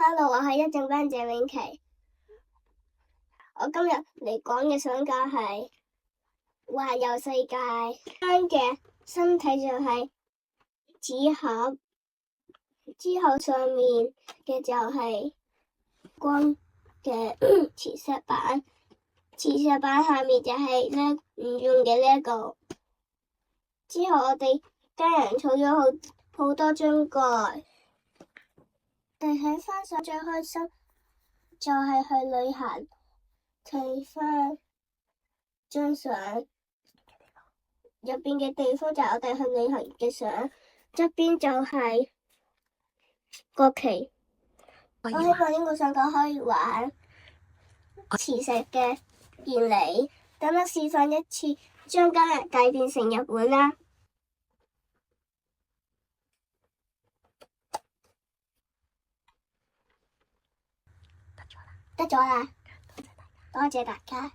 Hello，我係一正班謝永琪。我今日嚟講嘅想講係環遊世界。張嘅身體就係紙盒，之後上面嘅就係光嘅磁石板，磁石板下面就係呢唔用嘅呢一個。之後我哋家人儲咗好多張蓋。但係翻上最開心就係去旅行，睇翻張相入邊嘅地方就係我哋去旅行嘅相，側邊就係國旗。我希望呢個上港可以玩磁石嘅原理，等我示範一次，將加拿大變成日本啦。得咗啦，多謝大家。